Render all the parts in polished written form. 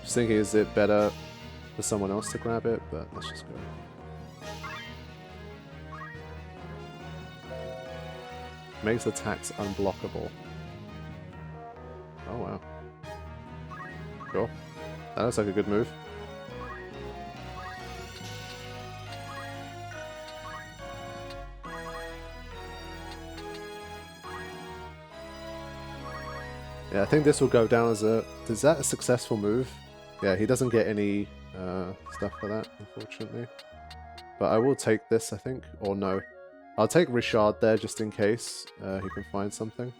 Just thinking, is it better for someone else to grab it? But let's just go. Makes attacks unblockable. Oh wow. Sure. That looks like a good move. Yeah, I think this will go down as a... Is that a successful move? Yeah, he doesn't get any stuff for that, unfortunately. But I will take this, I think. Or no. I'll take Richard there just in case he can find something.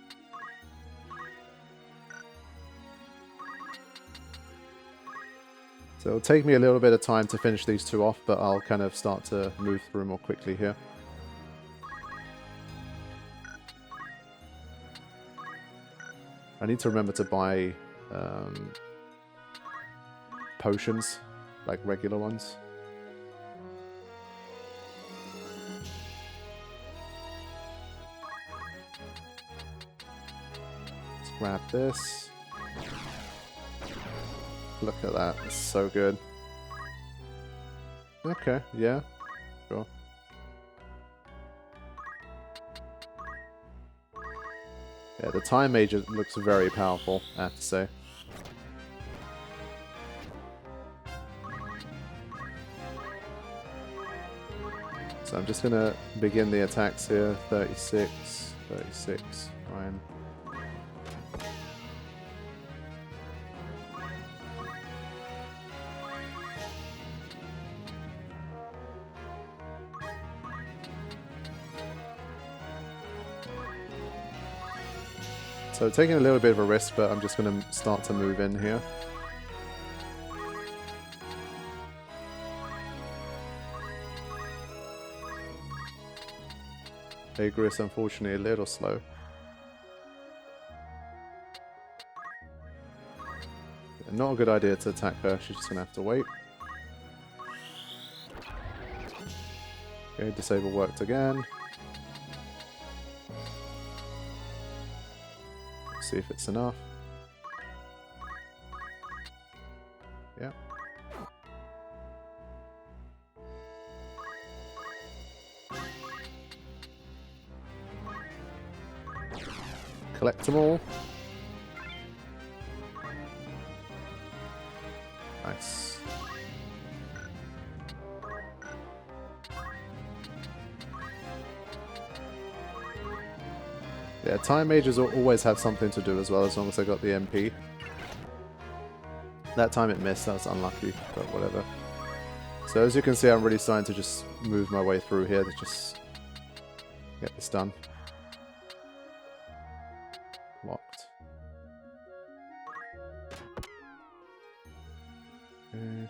So it'll take me a little bit of time to finish these two off, but I'll kind of start to move through more quickly here. I need to remember to buy potions, like regular ones. Let's grab this. Look at that, it's so good. Okay, yeah, sure. Yeah, the Time Mage looks very powerful, I have to say. So I'm just going to begin the attacks here. 36, 36, fine. So taking a little bit of a risk, but I'm just going to start to move in here. Agris, unfortunately, a little slow. Not a good idea to attack her, she's just going to have to wait. Okay, disable worked again. See if it's enough. Yeah. Collect them all. Nice. Yeah, Time Mages always have something to do as well, as long as I got the MP. That time it missed, that was unlucky, but whatever. So as you can see, I'm really starting to just move my way through here to just get this done. Locked. Okay.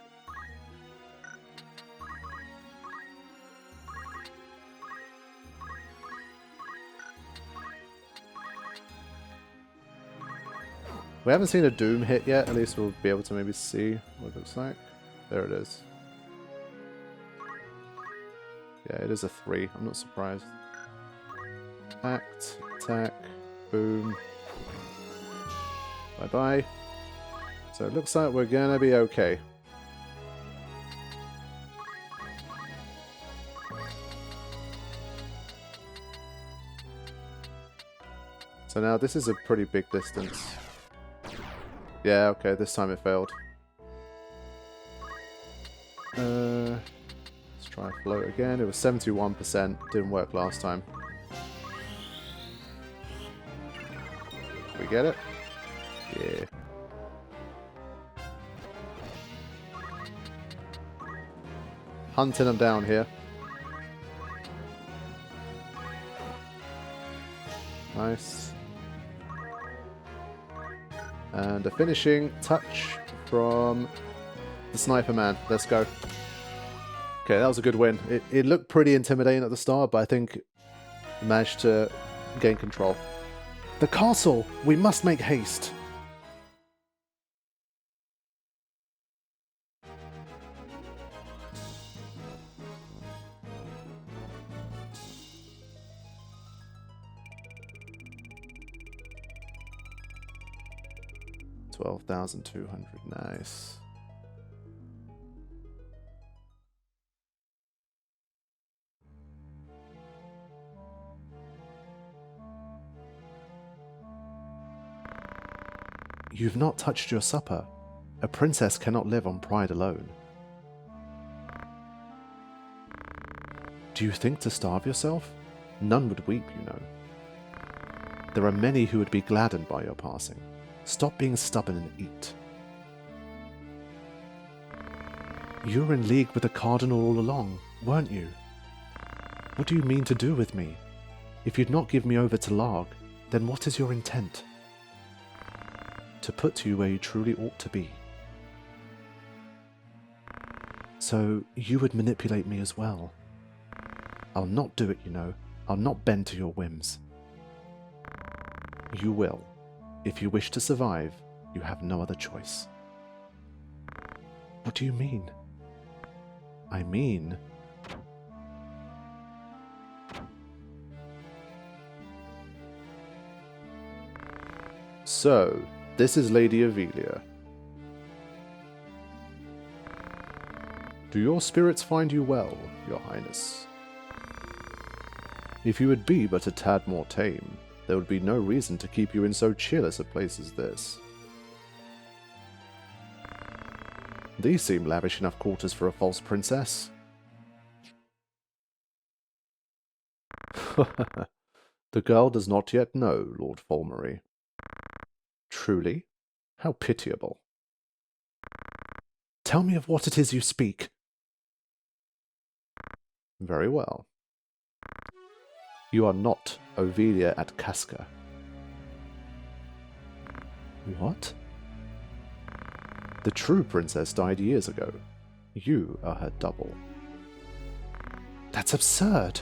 We haven't seen a Doom hit yet, at least we'll be able to maybe see what it looks like. There it is. Yeah, it is a 3, I'm not surprised. Act, attack, boom. Bye-bye. So it looks like we're gonna be okay. So now this is a pretty big distance. Yeah, okay, this time it failed. Let's try float again. It was 71%, didn't work last time. We get it? Yeah. Hunting them down here. Nice. And a finishing touch from the Sniper Man. Let's go. Okay, that was a good win. It looked pretty intimidating at the start, but I think I managed to gain control. The castle! We must make haste! $12,200, nice. You've not touched your supper. A princess cannot live on pride alone. Do you think to starve yourself? None would weep, you know. There are many who would be gladdened by your passing. Stop being stubborn and eat. You were in league with the Cardinal all along, weren't you? What do you mean to do with me? If you'd not give me over to Larg, then what is your intent? To put you where you truly ought to be. So you would manipulate me as well. I'll not do it, you know. I'll not bend to your whims. You will. If you wish to survive, you have no other choice. What do you mean? I mean... So, this is Lady Ovelia. Do your spirits find you well, Your Highness? If you would be but a tad more tame, there would be no reason to keep you in so cheerless a place as this. These seem lavish enough quarters for a false princess. The girl does not yet know, Lord Folmery. Truly? How pitiable. Tell me of what it is you speak. Very well. You are not Ovelia at Casca. What? The true princess died years ago. You are her double. That's absurd.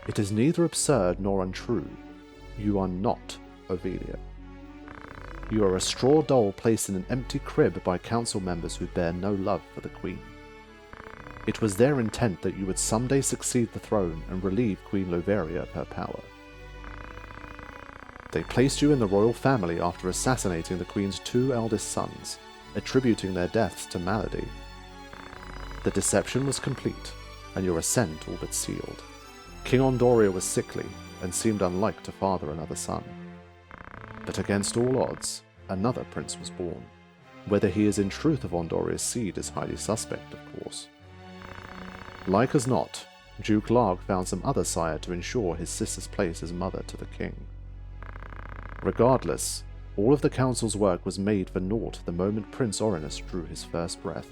It is neither absurd nor untrue. You are not Ovelia. You are a straw doll placed in an empty crib by council members who bear no love for the Queen. It was their intent that you would someday succeed the throne and relieve Queen Loveria of her power. They placed you in the royal family after assassinating the Queen's 2 eldest sons, attributing their deaths to malady. The deception was complete, and your ascent all but sealed. King Ondoria was sickly, and seemed unlike to father another son. But against all odds, another prince was born. Whether he is in truth of Ondoria's seed is highly suspect, of course. Like as not, Duke Larg found some other sire to ensure his sister's place as mother to the king. Regardless, all of the council's work was made for naught the moment Prince Orinus drew his first breath.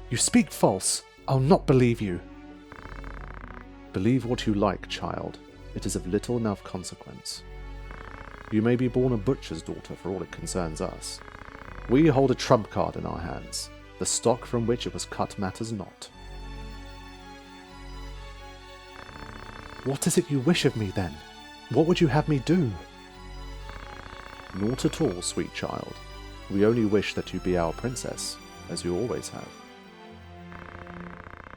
You speak false. I'll not believe you. Believe what you like, child. It is of little enough consequence. You may be born a butcher's daughter for all it concerns us. We hold a trump card in our hands. The stock from which it was cut matters not. What is it you wish of me, then? What would you have me do? Naught at all, sweet child. We only wish that you be our princess, as you always have.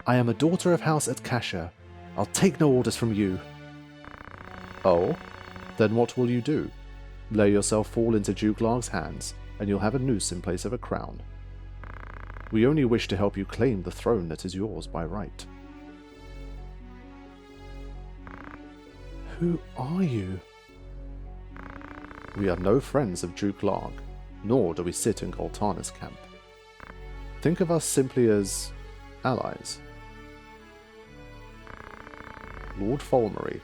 I am a daughter of House Atkasha. I'll take no orders from you. Oh? Then what will you do? Lay yourself fall into Duke Larg's hands, and you'll have a noose in place of a crown. We only wish to help you claim the throne that is yours by right. Who are you? We are no friends of Duke Larg, nor do we sit in Goltana's camp. Think of us simply as allies. Lord Folmery,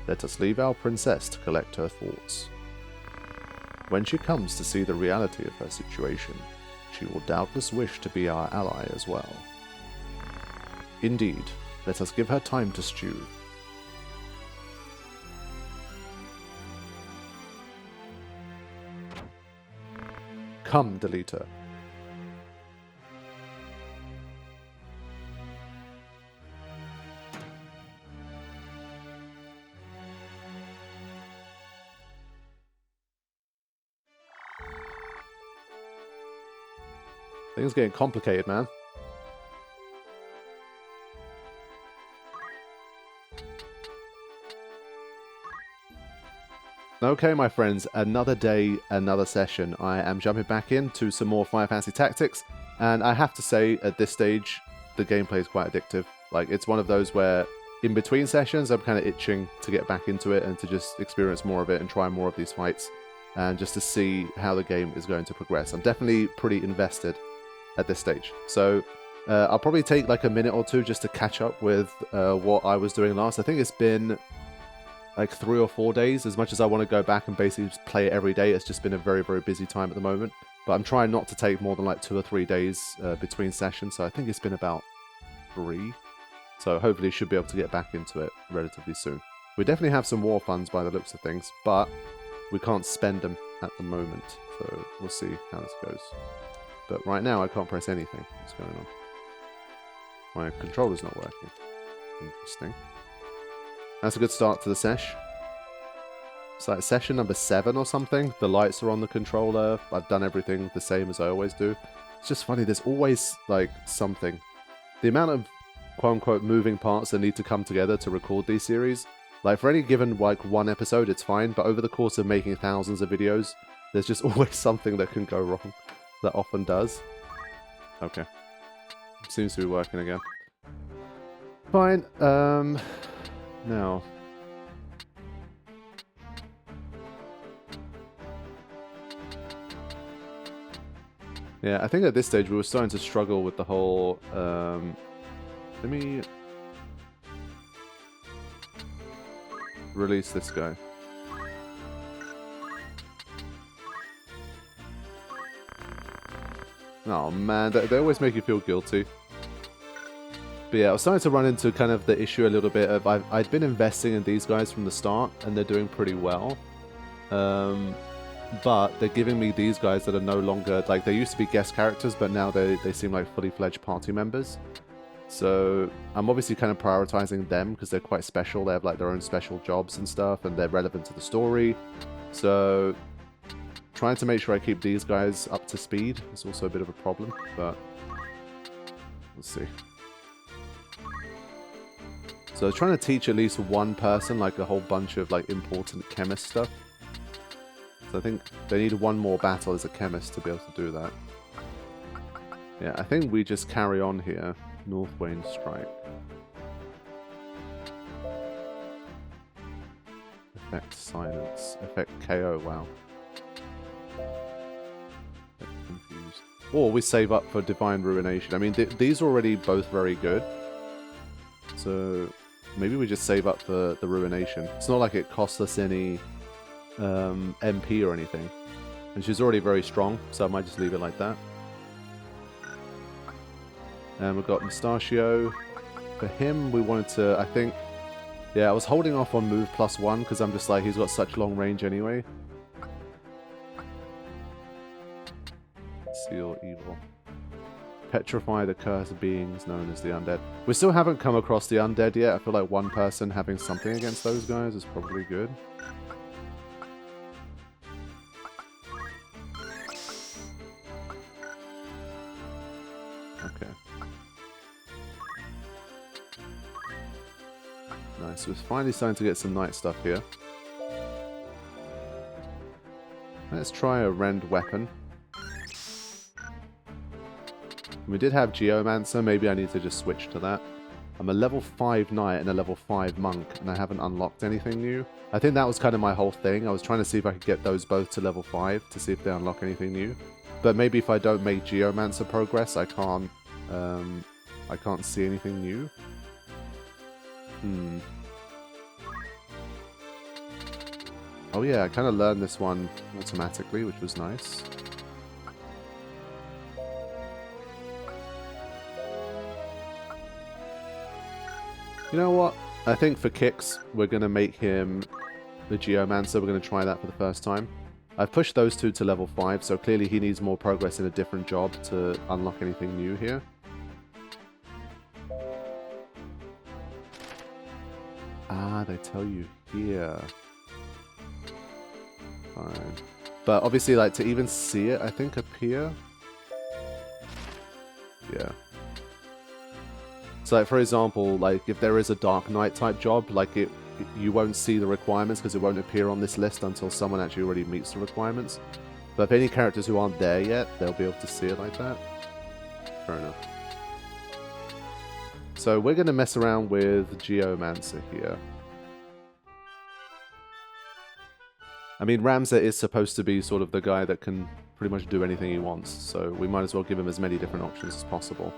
let us leave our princess to collect her thoughts. When she comes to see the reality of her situation, she will doubtless wish to be our ally as well. Indeed, let us give her time to stew. Come, Delita. Things getting complicated, man. Okay, my friends, another day, another session. I am jumping back into some more Final Fantasy Tactics, and I have to say, at this stage, the gameplay is quite addictive. Like, it's one of those where, in between sessions, I'm kind of itching to get back into it and to just experience more of it and try more of these fights. and just to see how the game is going to progress. I'm definitely pretty invested at this stage. So I'll probably take like a minute or two just to catch up with what I was doing last. I think it's been like 3 or 4 days. As much as I want to go back and basically just play it every day, it's just been a very, very busy time at the moment. But I'm trying not to take more than like 2 or 3 days between sessions. So I think it's been about 3. So hopefully should be able to get back into it relatively soon. We definitely have some war funds by the looks of things, but we can't spend them at the moment. So we'll see how this goes. But right now I can't press anything. What's going on? My controller's not working. Interesting. That's a good start to the sesh. It's like session number 7 or something. The lights are on the controller. I've done everything the same as I always do. It's just funny. There's always like something. The amount of quote-unquote moving parts that need to come together to record these series. Like for any given like one episode, it's fine. But over the course of making thousands of videos, there's just always something that can go wrong. That often does. Okay. Seems to be working again. Fine. Now. Yeah, I think at this stage we were starting to struggle with the whole... let me... release this guy. Oh man, they always make you feel guilty. But yeah, I was starting to run into kind of the issue a little bit of I'd been investing in these guys from the start, and they're doing pretty well. But they're giving me these guys that are no longer, like, they used to be guest characters, but now they seem like fully fledged party members. So I'm obviously kind of prioritizing them because they're quite special. They have like their own special jobs and stuff, and they're relevant to the story. So trying to make sure I keep these guys up to speed is also a bit of a problem, but we'll see. So I was trying to teach at least one person like a whole bunch of like important chemist stuff. So I think they need one more battle as a chemist to be able to do that. Yeah, I think we just carry on here. North Wayne Strike. Effect Silence. Effect KO, wow. Effect Confused. Or we save up for Divine Ruination. I mean, these are already both very good. So maybe we just save up for the Ruination. It's not like it costs us any MP or anything. And she's already very strong, so I might just leave it like that. And we've got Mustachio. For him, we wanted to, I think... Yeah, I was holding off on move +1 because I'm just like, he's got such long range anyway. Seal Evil. Petrify the cursed beings known as the undead. We still haven't come across the undead yet. I feel like one person having something against those guys is probably good. Okay. Nice, we're finally starting to get some night stuff here. Let's try a rend weapon. We did have Geomancer, maybe I need to just switch to that. I'm a level 5 knight and a level 5 monk, and I haven't unlocked anything new. I think that was kind of my whole thing. I was trying to see if I could get those both to level 5 to see if they unlock anything new. But maybe if I don't make Geomancer progress, I can't see anything new. Oh yeah, I kind of learned this one automatically, which was nice. You know what? I think for kicks, we're going to make him the Geomancer. We're going to try that for the first time. I've pushed those two to level 5, so clearly he needs more progress in a different job to unlock anything new here. Ah, they tell you here. Fine. But obviously, like, to even see it, I think, appear. Yeah. So, like, for example, like, if there is a Dark Knight type job, like, you won't see the requirements because it won't appear on this list until someone actually already meets the requirements. But if any characters who aren't there yet, they'll be able to see it like that. Fair enough. So we're going to mess around with Geomancer here. I mean, Ramza is supposed to be sort of the guy that can pretty much do anything he wants, so we might as well give him as many different options as possible.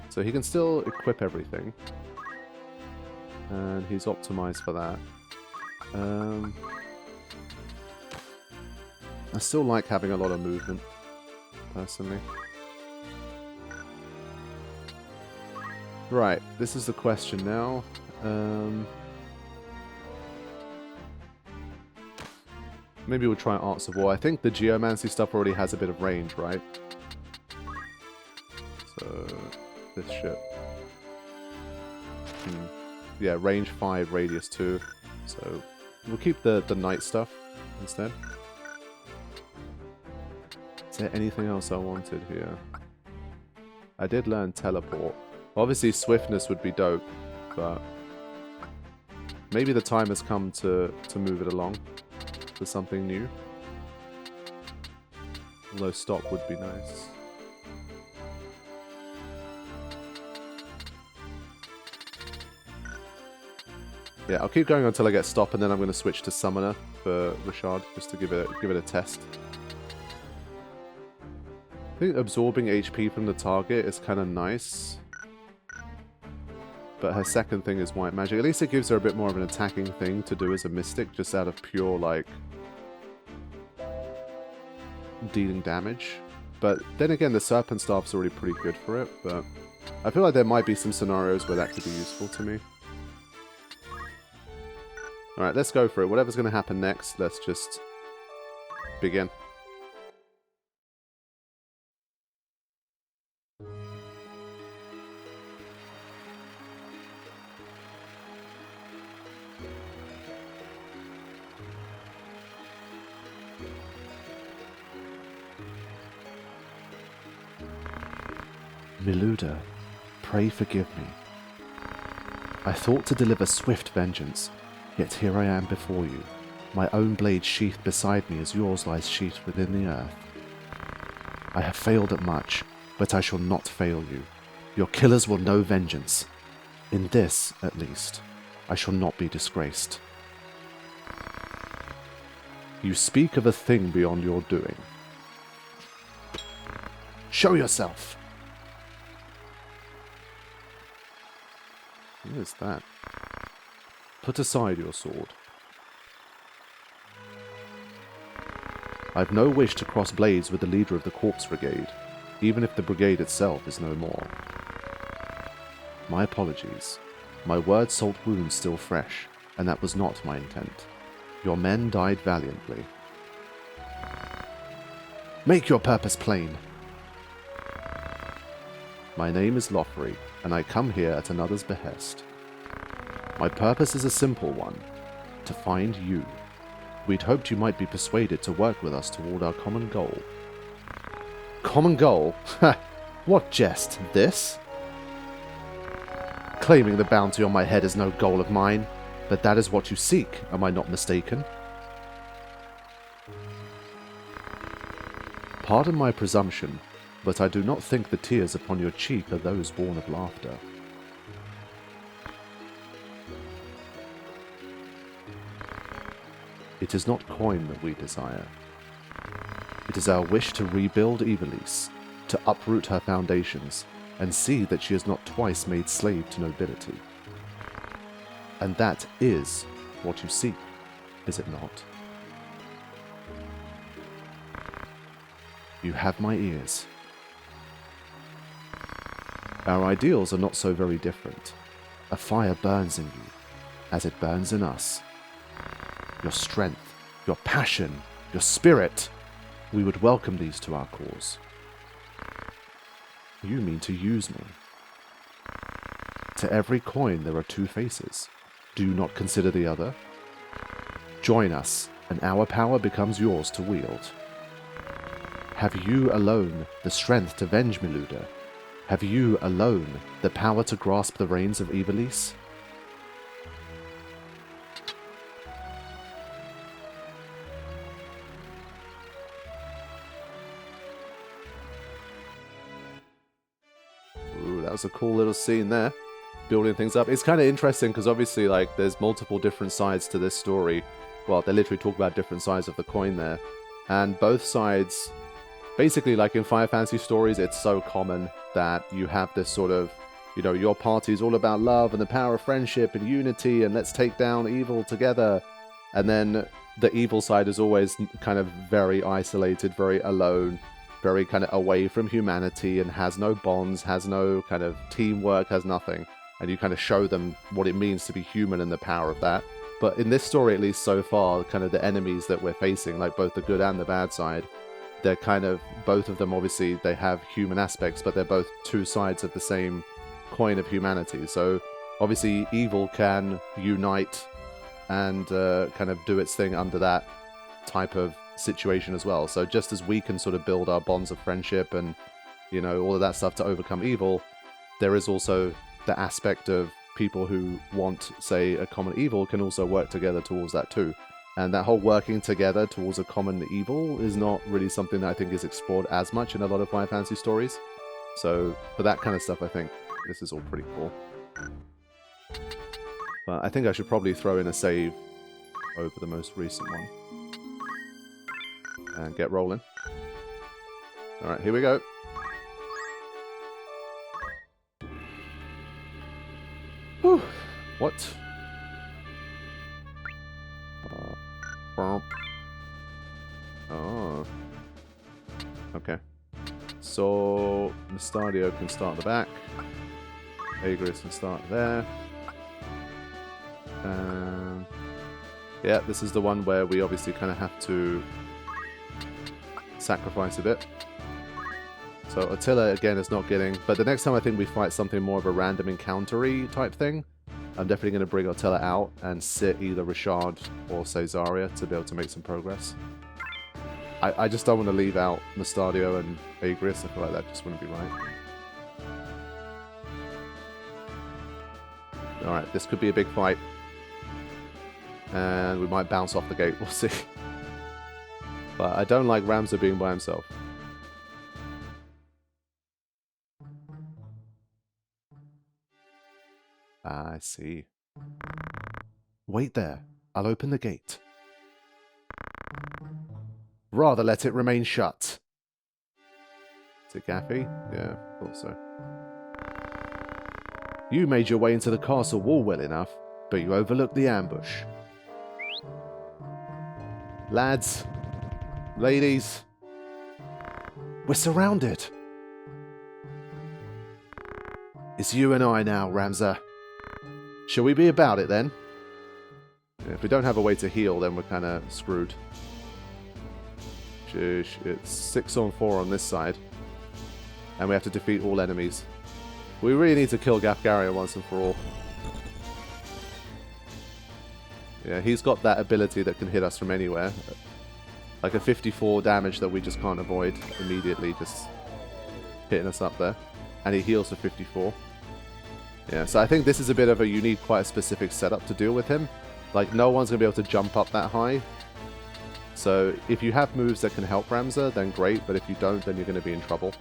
So he can still equip everything. And he's optimized for that. I still like having a lot of movement, personally. Right, this is the question now. Maybe we'll try Arts of War. I think the Geomancy stuff already has a bit of range, right? So, this shit. Yeah, range 5, radius 2. So, we'll keep the night stuff instead. Is there anything else I wanted here? I did learn teleport. Obviously, swiftness would be dope, but maybe the time has come to move it along to something new. Although stop would be nice. Yeah, I'll keep going until I get stop, and then I'm going to switch to summoner for Rashad just to give it a test. I think absorbing HP from the target is kind of nice. But her second thing is white magic. At least it gives her a bit more of an attacking thing to do as a mystic, just out of pure, like, dealing damage. But then again, the Serpent Staff's already pretty good for it, but I feel like there might be some scenarios where that could be useful to me. Alright, let's go for it. Whatever's going to happen next, let's just begin. Miluda, pray forgive me. I thought to deliver swift vengeance, yet here I am before you, my own blade sheathed beside me as yours lies sheathed within the earth. I have failed at much, but I shall not fail you. Your killers will know vengeance. In this, at least, I shall not be disgraced. You speak of a thing beyond your doing. Show yourself! What is that? Put aside your sword. I've no wish to cross blades with the leader of the Corpse Brigade, even if the brigade itself is no more. My apologies. My word salt wounds still fresh, and that was not my intent. Your men died valiantly. Make your purpose plain. My name is Loffrey, and I come here at another's behest. My purpose is a simple one, to find you. We'd hoped you might be persuaded to work with us toward our common goal. Common goal? Ha! What jest? This? Claiming the bounty on my head is no goal of mine, but that is what you seek, am I not mistaken? Pardon my presumption, but I do not think the tears upon your cheek are those born of laughter. It is not coin that we desire. It is our wish to rebuild Ivalice, to uproot her foundations, and see that she is not twice made slave to nobility. And that is what you seek, is it not? You have my ears. Our ideals are not so very different. A fire burns in you, as it burns in us. Your strength, your passion, your spirit, we would welcome these to our cause. You mean to use me. To every coin there are two faces. Do you not consider the other? Join us, and our power becomes yours to wield. Have you alone the strength to venge Miluda? Have you alone the power to grasp the reins of Ivalice? Ooh, that was a cool little scene there. Building things up. It's kind of interesting because obviously, like, there's multiple different sides to this story. well, they literally talk about different sides of the coin there. And both sides, basically, like in Final Fantasy stories, it's so common that you have this sort of, you know, your party's all about love and the power of friendship and unity and let's take down evil together. And then the evil side is always kind of very isolated, very alone, very kind of away from humanity and has no bonds, has no kind of teamwork, has nothing. And you kind of show them what it means to be human and the power of that. But in this story, at least so far, kind of the enemies that we're facing, like both the good and the bad side, they're kind of, both of them obviously, they have human aspects, but they're both two sides of the same coin of humanity. So obviously evil can unite and kind of do its thing under that type of situation as well. So just as we can sort of build our bonds of friendship and, you know, all of that stuff to overcome evil, there is also the aspect of people who want, say, a common evil can also work together towards that too. And that whole working together towards a common evil is not really something that I think is explored as much in a lot of Final Fantasy stories. So for that kind of stuff, I think this is all pretty cool. But I think I should probably throw in a save over the most recent one. And get rolling. Alright, here we go. Whew. What? Oh. Okay. So, Mustadio can start at the back. Agris can start there. Yeah, this is the one where we obviously kind of have to sacrifice a bit. So Attila, again, is not getting... But the next time I think we fight something more of a random encounter-y type thing, I'm definitely going to bring Attila out and sit either Rashad or Caesarea to be able to make some progress. I just don't want to leave out Mustadio and Agris. I feel like that just wouldn't be right. Alright, this could be a big fight. And we might bounce off the gate, we'll see. But I don't like Ramza being by himself. I see. Wait there. I'll open the gate. Rather let it remain shut. Is it Gaffy? Yeah, thought so. You made your way into the castle wall well enough, but you overlooked the ambush. Lads, ladies, we're surrounded. It's you and I now, Ramza. Shall we be about it then? Yeah, if we don't have a way to heal, then we're kind of screwed. It's 6 on 4 on this side. And we have to defeat all enemies. We really need to kill Gafgaria once and for all. Yeah, he's got that ability that can hit us from anywhere. Like a 54 damage that we just can't avoid immediately, just hitting us up there. And he heals for 54. Yeah, so I think this is a bit of a, you need quite a specific setup to deal with him. Like, no one's going to be able to jump up that high. So if you have moves that can help Ramza, then great, but if you don't, then you're going to be in trouble.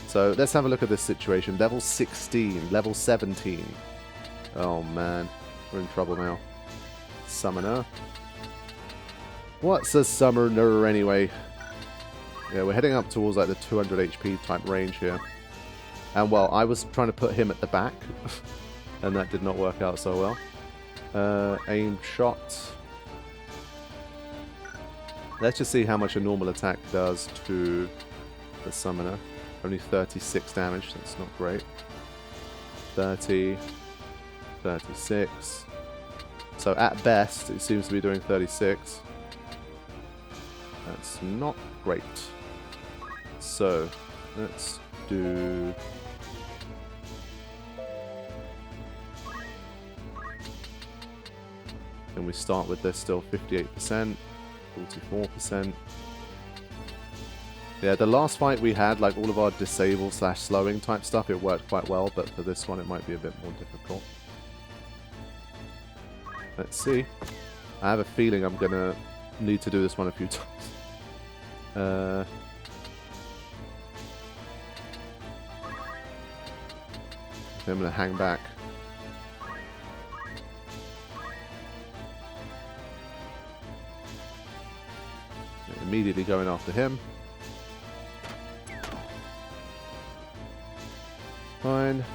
So let's have a look at this situation. Level 16, level 17. Oh man, we're in trouble now. Summoner. What's a summoner anyway? Yeah, we're heading up towards like the 200 HP type range here. And well, I was trying to put him at the back, and that did not work out so well. Aim shot. Let's just see how much a normal attack does to the summoner. Only 36 damage, that's not great. 30, 36. So at best, it seems to be doing 36. That's not great. So, let's do... Can we start with this still? 58%, 44%. Yeah, the last fight we had, like all of our disable / slowing type stuff, it worked quite well, but for this one it might be a bit more difficult. Let's see. I have a feeling I'm going to need to do this one a few times. Okay, I'm going to hang back. immediately going after him. Fine.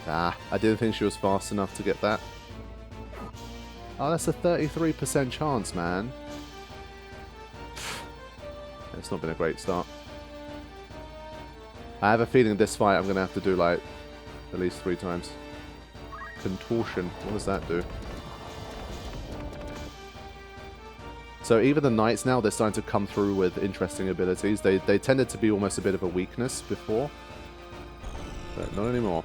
Ah, I didn't think she was fast enough to get that. Oh, that's a 33% chance, man. It's not been a great start. I have a feeling this fight I'm going to have to do, like, at least 3 times. Contortion. What does that do? So even the knights now, they're starting to come through with interesting abilities. They tended to be almost a bit of a weakness before. But not anymore.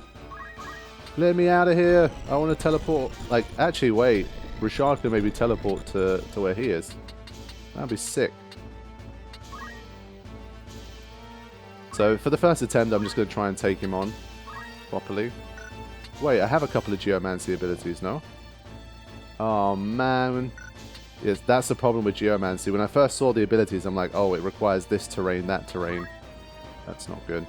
Let me out of here. I want to teleport. Like, actually, wait. Richard can maybe teleport to where he is. That'd be sick. So for the first attempt, I'm just going to try and take him on properly. Wait, I have a couple of Geomancy abilities, no? Oh, man. Yes, that's the problem with Geomancy. When I first saw the abilities, I'm like, oh, it requires this terrain, that terrain. That's not good.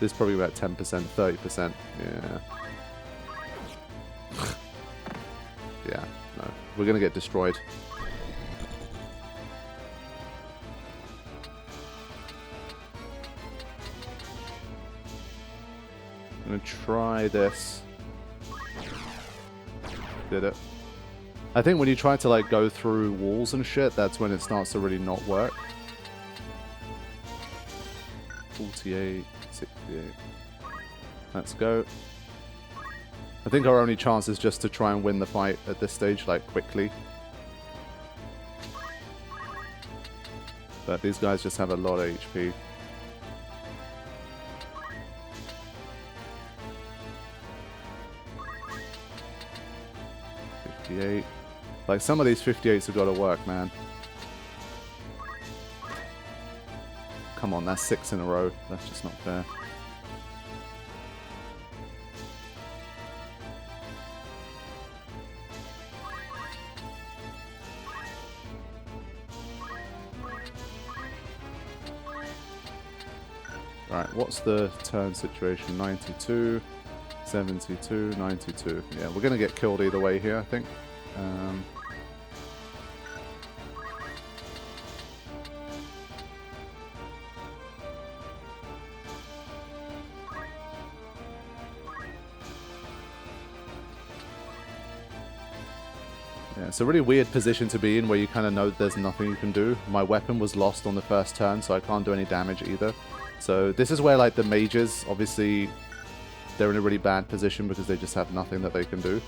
This is probably about 10%, 30%. Yeah. Yeah, no. We're going to get destroyed. I'm going to try this. Did it. I think when you try to like go through walls and shit, that's when it starts to really not work. 48, 68. Let's go. I think our only chance is just to try and win the fight at this stage, like, quickly. But these guys just have a lot of HP. Like, some of these 58s have got to work, man. Come on, that's 6 in a row. That's just not fair. Right, what's the turn situation? 92, 72, 92. Yeah, we're going to get killed either way here, I think. Yeah, it's a really weird position to be in where you kind of know there's nothing you can do. My weapon was lost on the first turn, so I can't do any damage either. So this is where, like, the mages, obviously, they're in a really bad position because they just have nothing that they can do.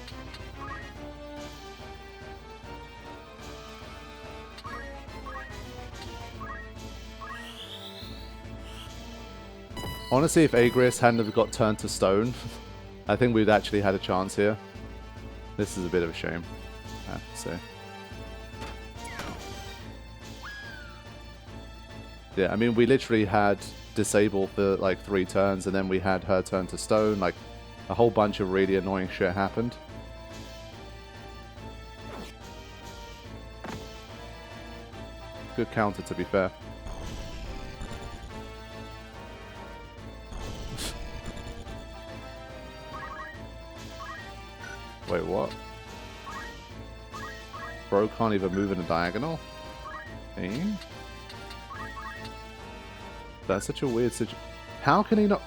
Honestly, if Agrias hadn't have got turned to stone, I think we'd actually had a chance here. This is a bit of a shame, I have to say. Yeah, I mean, we literally had disable for like 3 turns, and then we had her turn to stone. Like, a whole bunch of really annoying shit happened. Good counter, to be fair. Wait, what? Bro can't even move in a diagonal? Eh? That's such a weird situation. How can he not...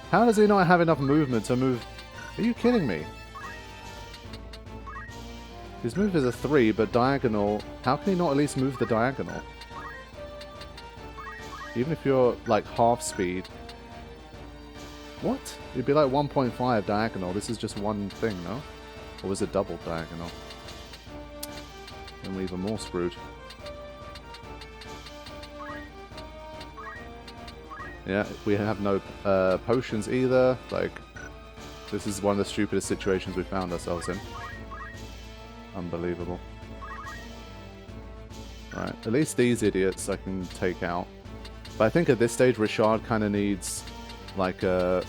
How does he not have enough movement to move... Are you kidding me? His move is a 3, but diagonal... How can he not at least move the diagonal? Even if you're, like, half speed. What? It'd be like 1.5 diagonal. This is just one thing, no? Or was it double diagonal? Then we're even more screwed. Yeah, we have no potions either. Like, this is one of the stupidest situations we found ourselves in. Unbelievable. Right, at least these idiots I can take out. But I think at this stage, Richard kind of needs, like, a...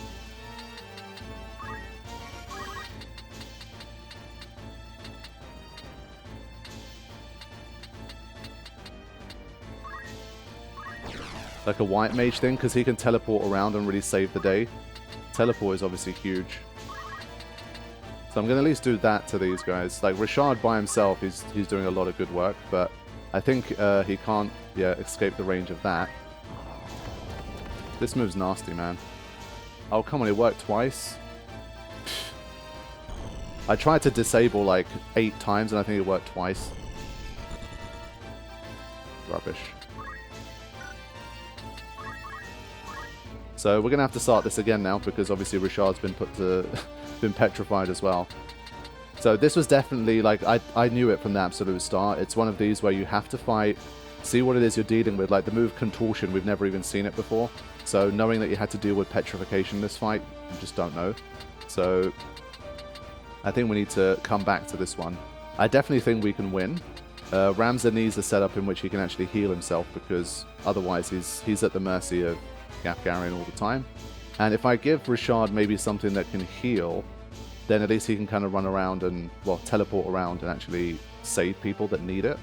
like a white mage thing, because he can teleport around and really save the day. Teleport is obviously huge. So I'm going to at least do that to these guys. Like, Richard by himself, he's doing a lot of good work, but I think he can't, escape the range of that. This move's nasty, man. Oh, come on, it worked twice. I tried to disable, like, 8 times, and I think it worked twice. Rubbish. So we're going to have to start this again now, because obviously Richard's been been petrified as well. So this was definitely, like, I knew it from the absolute start. It's one of these where you have to fight, see what it is you're dealing with. Like, the move Contortion, we've never even seen it before. So knowing that you had to deal with petrification in this fight, you just don't know. So I think we need to come back to this one. I definitely think we can win. Ramza needs a setup in which he can actually heal himself, because otherwise he's at the mercy of Gafgarian all the time. And if I give Richard maybe something that can heal, then at least he can kind of run around and, well, teleport around and actually save people that need it.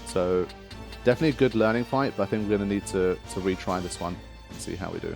So definitely a good learning fight, but I think we're going to need to retry this one and see how we do.